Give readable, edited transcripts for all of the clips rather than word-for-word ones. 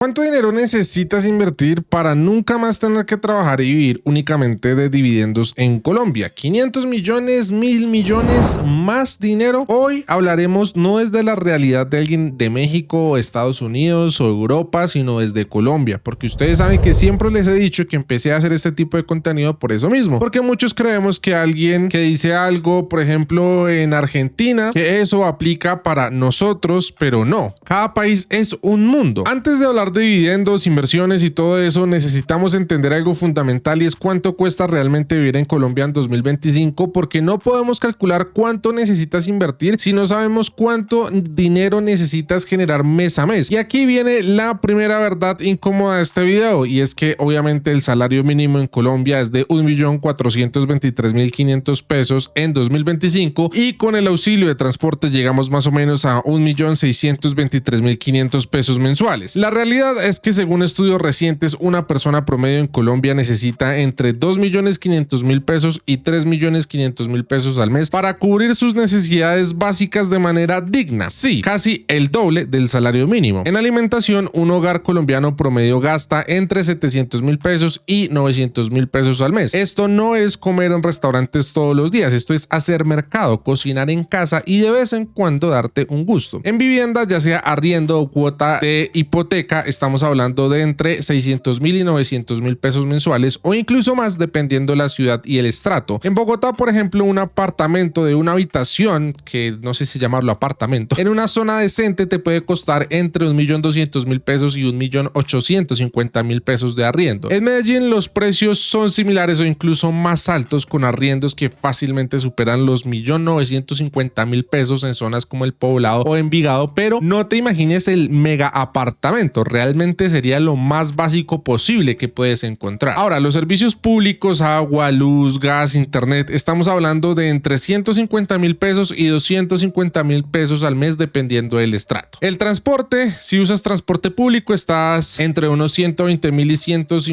¿Cuánto dinero necesitas invertir para nunca más tener que trabajar y vivir únicamente de dividendos en Colombia? ¿500 millones, 1000 millones, más dinero? Hoy hablaremos no desde la realidad de alguien de México, Estados Unidos o Europa, sino desde Colombia, porque ustedes saben que siempre les he dicho que empecé a hacer este tipo de contenido por eso mismo, porque muchos creemos que alguien que dice algo, por ejemplo, en Argentina, que eso aplica para nosotros, pero no. Cada país es un mundo. Antes de hablar de dividendos, inversiones y todo eso, necesitamos entender algo fundamental y es cuánto cuesta realmente vivir en Colombia en 2025, porque no podemos calcular cuánto necesitas invertir si no sabemos cuánto dinero necesitas generar mes a mes. Y aquí viene la primera verdad incómoda de este video, y es que obviamente el salario mínimo en Colombia es de 1.423.500 pesos en 2025 y con el auxilio de transporte llegamos más o menos a 1.623.500 pesos mensuales. La realidad es que según estudios recientes, una persona promedio en Colombia necesita entre 2.500.000 pesos y 3.500.000 pesos al mes para cubrir sus necesidades básicas de manera digna. Sí, casi el doble del salario mínimo. En alimentación, un hogar colombiano promedio gasta entre 700.000 pesos y 900.000 pesos al mes. Esto no es comer en restaurantes todos los días, esto es hacer mercado, cocinar en casa y de vez en cuando darte un gusto. En vivienda, ya sea arriendo o cuota de hipoteca, estamos hablando de entre 600.000 y 900.000 pesos mensuales o incluso más dependiendo de la ciudad y el estrato. En Bogotá, por ejemplo, un apartamento de una habitación, que no sé si llamarlo apartamento, en una zona decente te puede costar entre 1.200.000 pesos y 1.850.000 pesos de arriendo. En Medellín los precios son similares o incluso más altos, con arriendos que fácilmente superan los 1.950.000 pesos en zonas como el Poblado o Envigado, pero no te imagines el mega apartamento. Realmente sería lo más básico posible que puedes encontrar. Ahora, los servicios públicos, agua, luz, gas, internet, estamos hablando de entre 150.000 pesos y 250.000 pesos al mes dependiendo del estrato. El transporte, si usas transporte público, estás entre unos 120.000 y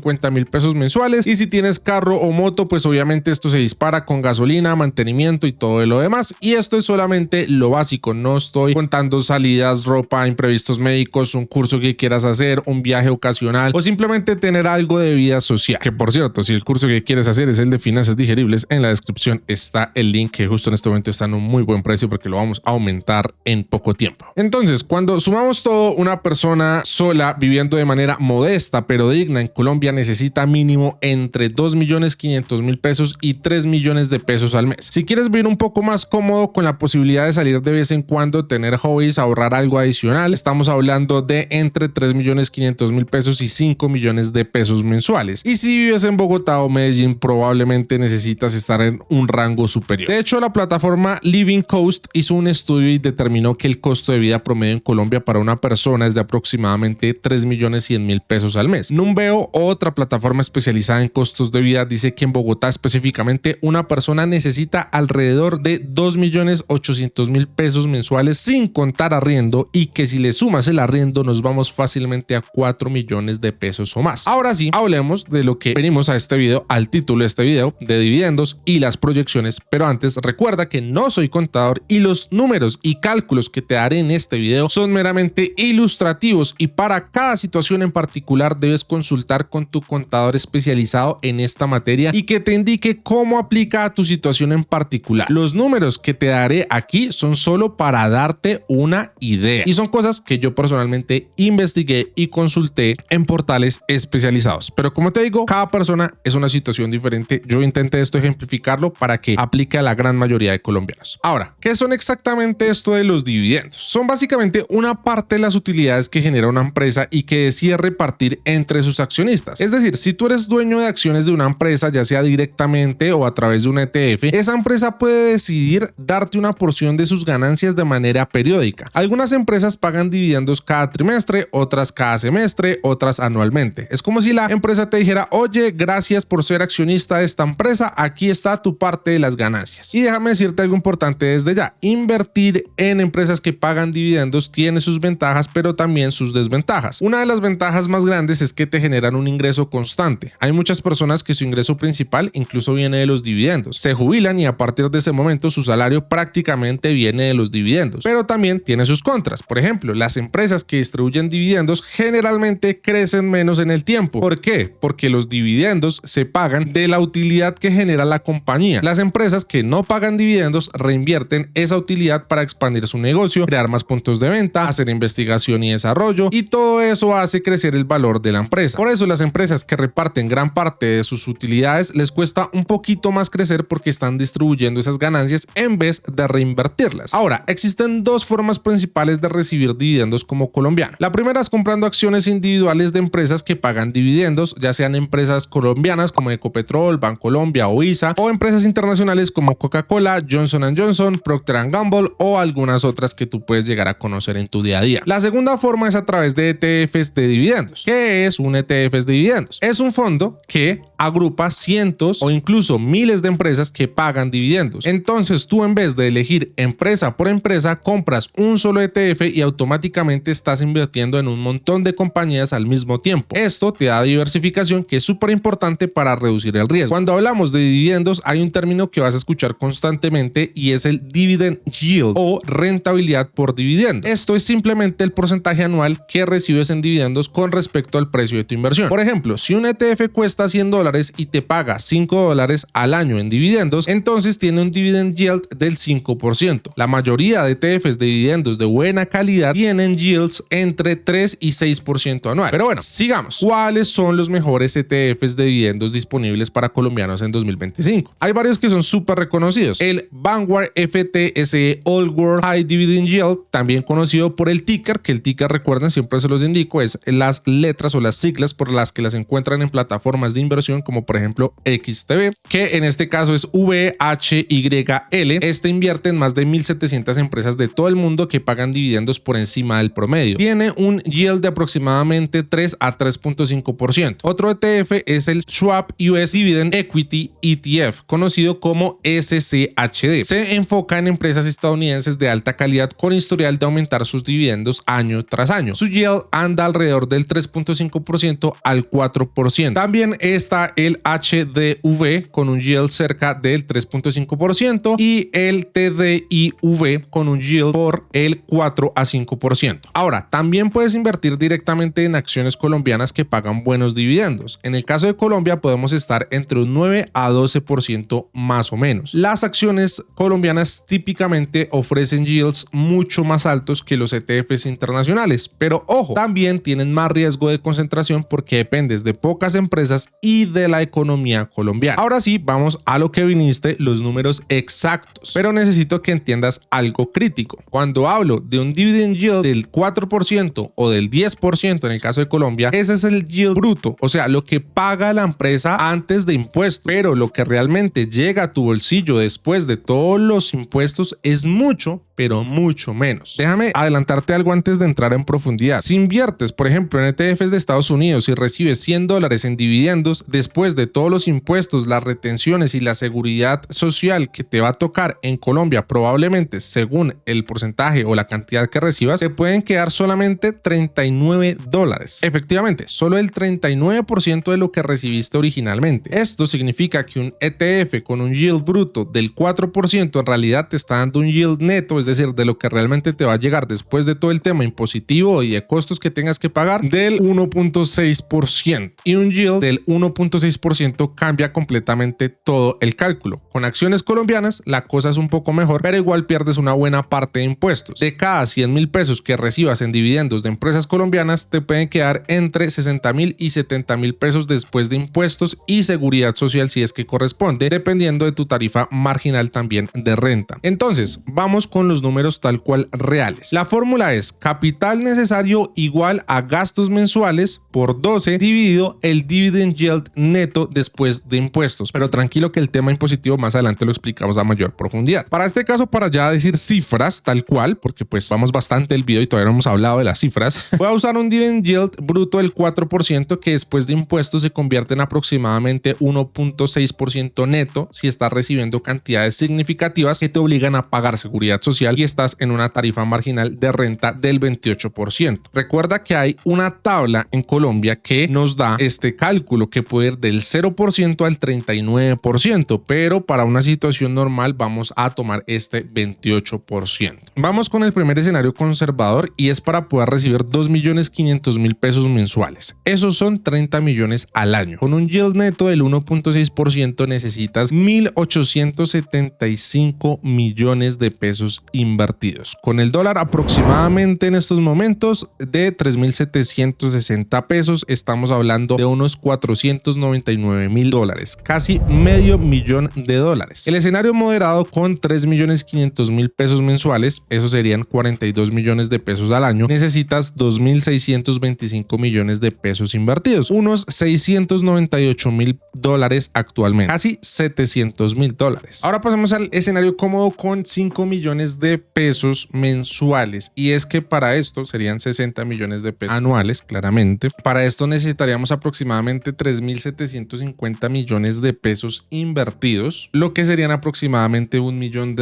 150.000 pesos mensuales, y si tienes carro o moto, pues obviamente esto se dispara con gasolina, mantenimiento y todo lo demás, y esto es solamente lo básico. No estoy contando salidas, ropa, imprevistos médicos, un curso que quieras hacer, un viaje ocasional o simplemente tener algo de vida social. Que por cierto, si el curso que quieres hacer es el de finanzas digeribles, en la descripción está el link, que justo en este momento está en un muy buen precio porque lo vamos a aumentar en poco tiempo. Entonces, cuando sumamos todo, una persona sola viviendo de manera modesta pero digna en Colombia necesita mínimo entre 2.500.000 pesos y 3 millones de pesos al mes. Si quieres vivir un poco más cómodo con la posibilidad de salir de vez en cuando, tener hobbies, ahorrar algo adicional, estamos hablando de entre 3.500.000 pesos y 5 millones de pesos mensuales. Y si vives en Bogotá o Medellín, probablemente necesitas estar en un rango superior. De hecho, la plataforma Living Cost hizo un estudio y determinó que el costo de vida promedio en Colombia para una persona es de aproximadamente 3.100.000 pesos al mes. Numbeo, otra plataforma especializada en costos de vida, dice que en Bogotá específicamente una persona necesita alrededor de 2.800.000 pesos mensuales sin contar arriendo, y que si le sumas el arriendo nos vamos fácilmente a 4 millones de pesos o más. Ahora sí, hablemos de lo que venimos a este video, al título de este video, de dividendos y las proyecciones, pero antes recuerda que no soy contador y los números y cálculos que te daré en este video son meramente ilustrativos, y para cada situación en particular debes consultar con tu contador especializado en esta materia y que te indique cómo aplica a tu situación en particular. Los números que te daré aquí son solo para darte una idea y son cosas que yo personalmente investigué y consulté en portales especializados, pero como te digo, cada persona es una situación diferente. Yo intenté ejemplificarlo para que aplique a la gran mayoría de colombianos. Ahora, ¿qué son exactamente esto de los dividendos? Son básicamente una parte de las utilidades que genera una empresa y que decide repartir entre sus accionistas. Es decir, si tú eres dueño de acciones de una empresa, ya sea directamente o a través de un ETF, esa empresa puede decidir darte una porción de sus ganancias de manera periódica. Algunas empresas pagan dividendos cada trimestre, otras cada semestre, otras anualmente. Es como si la empresa te dijera: oye, gracias por ser accionista de esta empresa, aquí está tu parte de las ganancias. Y déjame decirte algo importante desde ya: invertir en empresas que pagan dividendos tiene sus ventajas, pero también sus desventajas. Una de las ventajas más grandes es que te generan un ingreso constante. Hay muchas personas que su ingreso principal incluso viene de los dividendos. Se jubilan y a partir de ese momento su salario prácticamente viene de los dividendos, pero también tiene sus contras. Por ejemplo, las empresas que distribuyen dividendos dividendos generalmente crecen menos en el tiempo. ¿Por qué? Porque los dividendos se pagan de la utilidad que genera la compañía. Las empresas que no pagan dividendos reinvierten esa utilidad para expandir su negocio, crear más puntos de venta, hacer investigación y desarrollo, y todo eso hace crecer el valor de la empresa. Por eso las empresas que reparten gran parte de sus utilidades les cuesta un poquito más crecer porque están distribuyendo esas ganancias en vez de reinvertirlas. Ahora, existen dos formas principales de recibir dividendos como colombiano. La primera es comprando acciones individuales de empresas que pagan dividendos, ya sean empresas colombianas como Ecopetrol, Bancolombia o ISA, o empresas internacionales como Coca-Cola, Johnson & Johnson, Procter & Gamble o algunas otras que tú puedes llegar a conocer en tu día a día. La segunda forma es a través de ETFs de dividendos. ¿Qué es un ETF de dividendos? Es un fondo que agrupa cientos o incluso miles de empresas que pagan dividendos. Entonces tú, en vez de elegir empresa por empresa, compras un solo ETF y automáticamente estás invirtiendo en un montón de compañías al mismo tiempo. Esto te da diversificación, que es súper importante para reducir el riesgo. Cuando hablamos de dividendos hay un término que vas a escuchar constantemente y es el dividend yield o rentabilidad por dividendo. Esto es simplemente el porcentaje anual que recibes en dividendos con respecto al precio de tu inversión. Por ejemplo, si un ETF cuesta $100 y te paga $5 al año en dividendos, entonces tiene un dividend yield del 5%. La mayoría de ETFs de dividendos de buena calidad tienen yields entre 3 y 6% anual. Pero bueno, sigamos. ¿Cuáles son los mejores ETFs de dividendos disponibles para colombianos en 2025? Hay varios que son súper reconocidos. El Vanguard FTSE All World High Dividend Yield, también conocido por el ticker, que el ticker, recuerden, siempre se los indico, es las letras o las siglas por las que las encuentran en plataformas de inversión como por ejemplo XTB, que en este caso es VHYL. Este invierte en más de 1.700 empresas de todo el mundo que pagan dividendos por encima del promedio. Tiene un yield de aproximadamente 3 a 3.5%. Otro ETF es el Schwab US Dividend Equity ETF, conocido como SCHD. Se enfoca en empresas estadounidenses de alta calidad con historial de aumentar sus dividendos año tras año. Su yield anda alrededor del 3.5% al 4%. También está el HDV con un yield cerca del 3.5% y el TDIV con un yield por el 4 a 5%. Ahora, también puedes invertir directamente en acciones colombianas que pagan buenos dividendos. En el caso de Colombia podemos estar entre un 9 a 12% más o menos. Las acciones colombianas típicamente ofrecen yields mucho más altos que los ETFs internacionales, pero ojo, también tienen más riesgo de concentración porque dependes de pocas empresas y de la economía colombiana. Ahora sí, vamos a lo que viniste, los números exactos, pero necesito que entiendas algo crítico. Cuando hablo de un dividend yield del 4% o del 10% en el caso de Colombia, ese es el yield bruto, o sea, lo que paga la empresa antes de impuestos, pero lo que realmente llega a tu bolsillo después de todos los impuestos es mucho, pero mucho menos. Déjame adelantarte algo antes de entrar en profundidad. Si inviertes, por ejemplo, en ETFs de Estados Unidos y recibes $100 en dividendos, después de todos los impuestos, las retenciones y la seguridad social que te va a tocar en Colombia, probablemente según el porcentaje o la cantidad que recibas, te pueden quedar solamente $39. Efectivamente, solo el 39% de lo que recibiste originalmente. Esto significa que un ETF con un yield bruto del 4% en realidad te está dando un yield neto, es decir, de lo que realmente te va a llegar después de todo el tema impositivo y de costos que tengas que pagar, del 1.6%. Y un yield del 1.6% cambia completamente todo el cálculo. Con acciones colombianas la cosa es un poco mejor, pero igual pierdes una buena parte de impuestos. De cada 100.000 pesos que recibas en dividendos de empresas colombianas, te pueden quedar entre 60.000 y 70.000 pesos después de impuestos y seguridad social si es que corresponde, dependiendo de tu tarifa marginal también de renta. Entonces, vamos con los números tal cual reales. La fórmula es capital necesario igual a gastos mensuales por 12 dividido el dividend yield neto después de impuestos. Pero tranquilo que el tema impositivo más adelante lo explicamos a mayor profundidad. Para este caso, para ya decir cifras tal cual, porque pues vamos bastante el video y todavía no hemos hablado de las cifras, voy a usar un dividend yield bruto del 4% que después de impuestos se convierte en aproximadamente 1.6% neto si estás recibiendo cantidades significativas que te obligan a pagar seguridad social social y estás en una tarifa marginal de renta del 28%. Recuerda que hay una tabla en Colombia que nos da este cálculo que puede ir del 0% al 39%, pero para una situación normal vamos a tomar este 28%. Vamos con el primer escenario conservador y es para poder recibir 2.500.000 pesos mensuales. Esos son 30 millones al año. Con un yield neto del 1.6% necesitas 1.875 millones de pesos invertidos. Con el dólar aproximadamente en estos momentos de 3.760 pesos, estamos hablando de unos 499.000 dólares, casi medio millón de dólares. El escenario moderado con 3.500.000 pesos mensuales, eso serían 42 millones de pesos al año, necesitas 2.625 millones de pesos invertidos, unos 698.000 dólares actualmente, casi 700.000 dólares. Ahora pasemos al escenario cómodo con 5 millones de pesos mensuales, y es que para esto serían 60 millones de pesos anuales, claramente. Para esto necesitaríamos aproximadamente 3.750 millones de pesos invertidos, lo que serían aproximadamente $1 millón,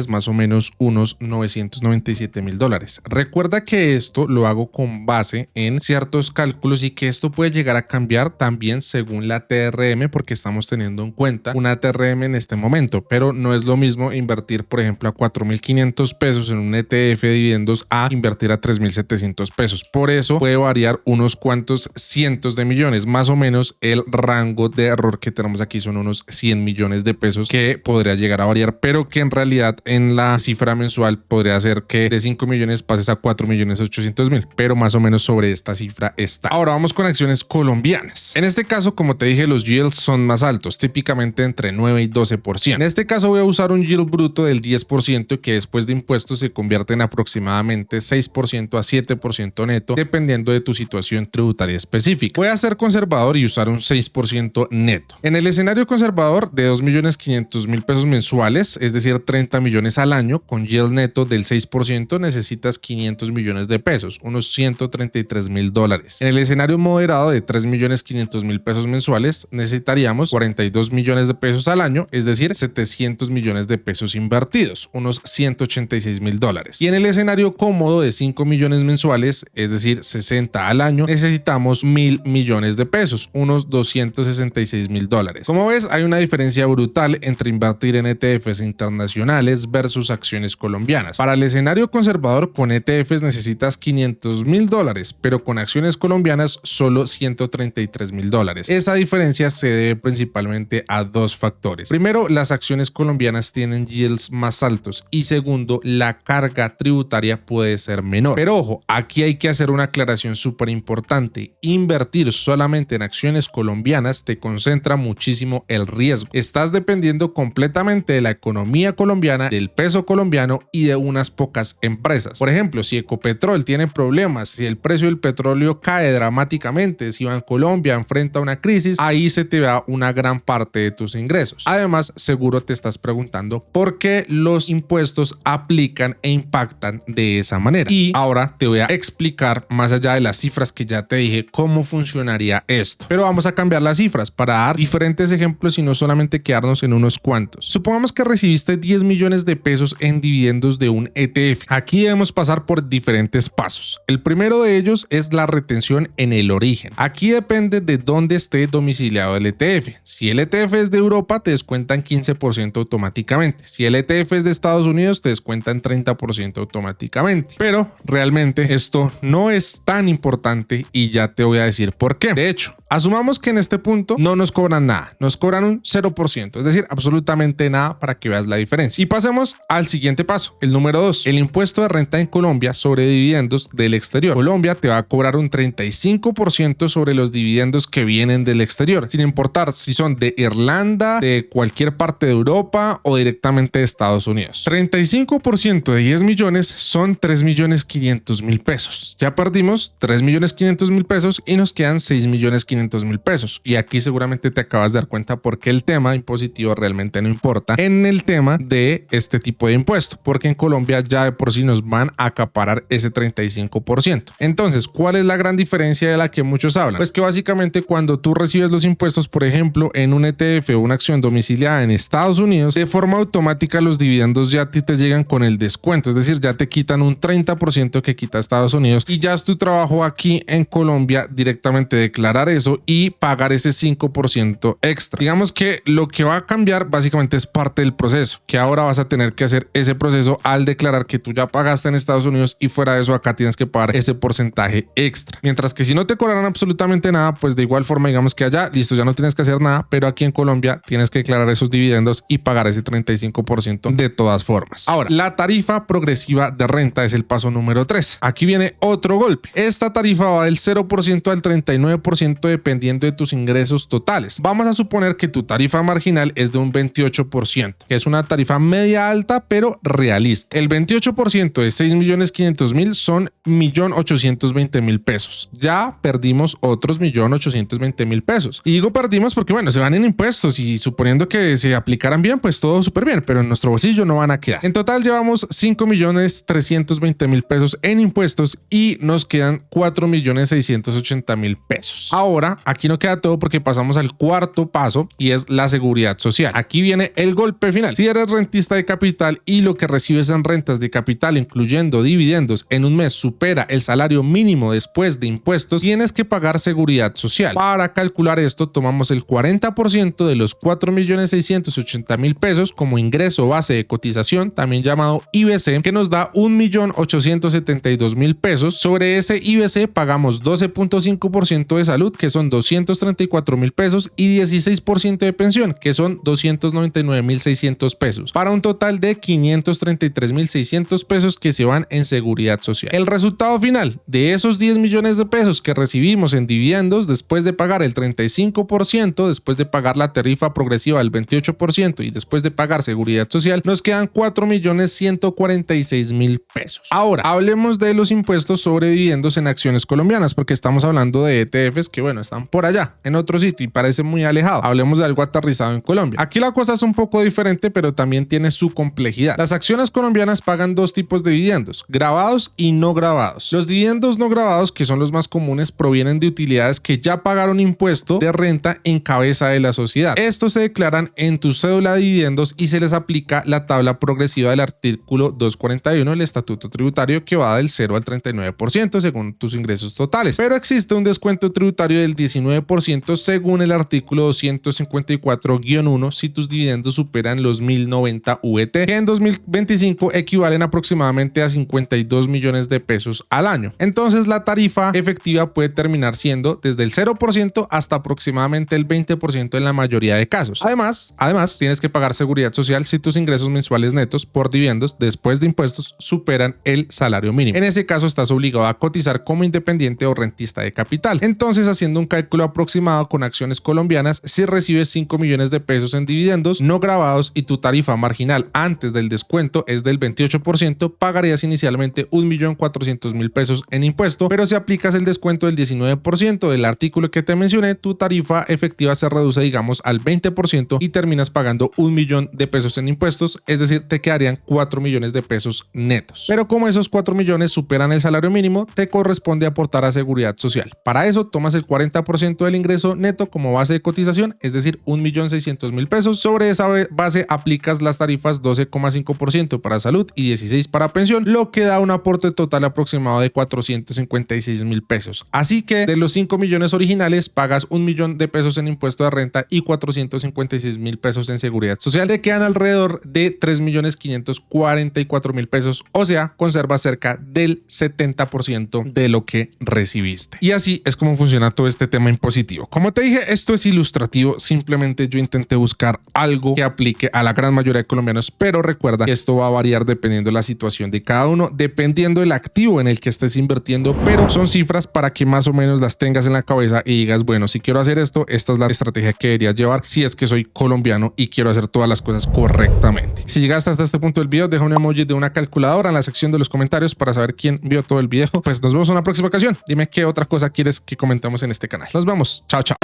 más o menos unos 997.000 dólares. Recuerda que esto lo hago con base en ciertos cálculos y que esto puede llegar a cambiar también según la TRM, porque estamos teniendo en cuenta una TRM en este momento, pero no es lo mismo invertir, por ejemplo, a 4.500 pesos en un ETF de dividendos a invertir a 3.700 pesos. Por eso puede variar unos cuantos cientos de millones. Más o menos el rango de error que tenemos aquí son unos 100 millones de pesos, que podría llegar a variar, pero que en realidad en la cifra mensual podría ser que de 5 millones pases a 4.800.000, pero más o menos sobre esta cifra está. Ahora vamos con acciones colombianas. En este caso, como te dije, los yields son más altos, típicamente entre 9 y 12%. En este caso voy a usar un yield bruto del 10%, que después de impuestos se convierte en aproximadamente 6% a 7% neto, dependiendo de tu situación tributaria específica. Voy a ser conservador y usar un 6% neto. En el escenario conservador de 2.500.000 pesos mensuales, es decir, 30 millones al año, con yield neto del 6%, necesitas 500 millones de pesos, unos 133.000 dólares. En el escenario moderado de 3.500.000 pesos mensuales, necesitaríamos 42 millones de pesos al año, es decir, 700 millones de pesos invertidos, unos 186.000 dólares. Y en el escenario cómodo de 5 millones mensuales, es decir, 60 al año, necesitamos 1.000 millones de pesos, unos 266.000 dólares. Como ves, hay una diferencia brutal entre invertir en ETFs internacionales versus acciones colombianas. Para el escenario conservador, con ETFs necesitas 500.000 dólares, pero con acciones colombianas solo 133.000 dólares. Esa diferencia se debe principalmente a dos factores. Primero, las acciones colombianas tienen yields más altos, y segundo, la carga tributaria puede ser menor. Pero ojo, aquí hay que hacer una aclaración súper importante. Invertir solamente en acciones colombianas te concentra muchísimo el riesgo. Estás dependiendo completamente de la economía colombiana, del peso colombiano y de unas pocas empresas. Por ejemplo, si Ecopetrol tiene problemas, si el precio del petróleo cae dramáticamente, si Bancolombia enfrenta una crisis, ahí se te va una gran parte de tus ingresos. Además, seguro te estás preguntando por qué los impuestos aplican e impactan de esa manera. Y ahora te voy a explicar, más allá de las cifras que ya te dije, cómo funcionaría esto. Pero vamos a cambiar las cifras para dar diferentes ejemplos y no solamente quedarnos en unos cuantos. Supongamos que recibiste 10 millones de pesos en dividendos de un ETF. Aquí debemos pasar por diferentes pasos. El primero de ellos es la retención en el origen. Aquí depende de dónde esté domiciliado el ETF. Si el ETF es de Europa, te descuentan 15% automáticamente. Si el ETF es de Estados Unidos, te descuentan 30% automáticamente. Pero realmente esto no es tan importante y ya te voy a decir por qué. De hecho, asumamos que en este punto no nos cobran nada, nos cobran un 0%, es decir, absolutamente nada, para que veas la diferencia. Y pasemos al siguiente paso, el número 2, el impuesto de renta en Colombia sobre dividendos del exterior. Colombia te va a cobrar un 35% sobre los dividendos que vienen del exterior, sin importar si son de Irlanda, de cualquier parte de Europa o directamente de Estados Unidos. 35% de 10 millones son 3.500.000 pesos. Ya perdimos 3.500.000 pesos y nos quedan 6.500.000 pesos. Y aquí seguramente te acabas de dar cuenta por qué el tema impositivo realmente no importa en el tema de este tipo de impuesto, porque en Colombia ya de por sí nos van a acaparar ese 35%. Entonces, ¿cuál es la gran diferencia de la que muchos hablan? Pues que básicamente cuando tú recibes los impuestos, por ejemplo, en un ETF o una acción domiciliada en Estados Unidos, de forma automática los dividendos ya a ti te llegan siguen con el descuento, es decir, ya te quitan un 30% que quita Estados Unidos y ya es tu trabajo aquí en Colombia directamente declarar eso y pagar ese 5% extra. Digamos que lo que va a cambiar básicamente es parte del proceso, que ahora vas a tener que hacer ese proceso al declarar que tú ya pagaste en Estados Unidos y fuera de eso acá tienes que pagar ese porcentaje extra. Mientras que si no te cobrarán absolutamente nada, pues de igual forma digamos que allá, listo, ya no tienes que hacer nada, pero aquí en Colombia tienes que declarar esos dividendos y pagar ese 35% de todas formas. Ahora, la tarifa progresiva de renta es el paso número 3. Aquí viene otro golpe. Esta tarifa va del 0% al 39% dependiendo de tus ingresos totales. Vamos a suponer que tu tarifa marginal es de un 28%, que es una tarifa media alta pero realista. El 28% de 6.500.000 son 1.820.000 pesos. Ya perdimos otros 1.820.000 pesos. Y digo perdimos porque bueno, se van en impuestos y suponiendo que se aplicaran bien, pues todo súper bien, pero en nuestro bolsillo no van a quedar. En total llevamos 5.320.000 pesos en impuestos y nos quedan 4.680.000 pesos. Ahora, aquí no queda todo porque pasamos al cuarto paso y es la seguridad social. Aquí viene el golpe final. Si eres rentista de capital y lo que recibes en rentas de capital, incluyendo dividendos, en un mes supera el salario mínimo después de impuestos, tienes que pagar seguridad social. Para calcular esto, tomamos el 40% de los 4.680.000 pesos como ingreso base de cotización, también llamado IBC, que nos da 1.872.000 pesos. Sobre ese IBC pagamos 12.5% de salud, que son 234.000 pesos, y 16% de pensión, que son 299.600 pesos, para un total de 533.600 pesos que se van en seguridad social. El resultado final de esos 10 millones de pesos que recibimos en dividendos después de pagar el 35%, después de pagar la tarifa progresiva del 28% y después de pagar seguridad social, nos quedan 4.146.000 pesos. Ahora, hablemos de los impuestos sobre dividendos en acciones colombianas, porque estamos hablando de ETFs que, bueno, están por allá, en otro sitio y parece muy alejado. Hablemos de algo aterrizado en Colombia. Aquí la cosa es un poco diferente, pero también tiene su complejidad. Las acciones colombianas pagan dos tipos de dividendos, grabados y no grabados. Los dividendos no grabados, que son los más comunes, provienen de utilidades que ya pagaron impuesto de renta en cabeza de la sociedad. Estos se declaran en tu cédula de dividendos y se les aplica la tabla progresiva del artículo 241 del Estatuto Tributario, que va del 0 al 39% según tus ingresos totales. Pero existe un descuento tributario del 19% según el artículo 254-1 si tus dividendos superan los 1.090 VT, que en 2025 equivalen aproximadamente a 52 millones de pesos al año. Entonces la tarifa efectiva puede terminar siendo desde el 0% hasta aproximadamente el 20% en la mayoría de casos. Además, tienes que pagar seguridad social si tus ingresos mensuales netos por dividendos después de impuestos superan el salario mínimo. En ese caso estás obligado a cotizar como independiente o rentista de capital. Entonces, haciendo un cálculo aproximado con acciones colombianas, si recibes 5 millones de pesos en dividendos no grabados y tu tarifa marginal antes del descuento es del 28%, pagarías inicialmente 1.400.000 pesos en impuesto, pero si aplicas el descuento del 19% del artículo que te mencioné, tu tarifa efectiva se reduce, digamos, al 20% y terminas pagando 1 millón de pesos en impuestos, es decir, te quedarían 4 millones de pesos netos. Pero como esos 4 millones superan el salario mínimo, te corresponde aportar a seguridad social. Para eso tomas el 40% del ingreso neto como base de cotización, es decir, 1.600.000 pesos. Sobre esa base aplicas las tarifas 12,5% para salud y 16% para pensión, lo que da un aporte total aproximado de 456.000 pesos. Así que de los 5 millones originales pagas 1 millón de pesos en impuesto de renta y 456.000 pesos en seguridad social. Te quedan alrededor de 3.544.000 pesos, o sea, conservas cerca del 70% de lo que recibiste. Y así es como funciona todo este tema impositivo. Como te dije, esto es ilustrativo, simplemente yo intenté buscar algo que aplique a la gran mayoría de colombianos, pero recuerda que esto va a variar dependiendo de la situación de cada uno, dependiendo del activo en el que estés invirtiendo, pero son cifras para que más o menos las tengas en la cabeza y digas, bueno, si quiero hacer esto, esta es la estrategia que deberías llevar si es que soy colombiano y quiero hacer todas las cosas correctamente. Si llegaste hasta este punto del video, deja un emoji de una calculadora en la sección de los comentarios para saber quién vio todo el video. Pues nos vemos en una próxima ocasión. Dime qué otra cosa quieres que comentemos en este canal. Nos vemos. Chao, chao.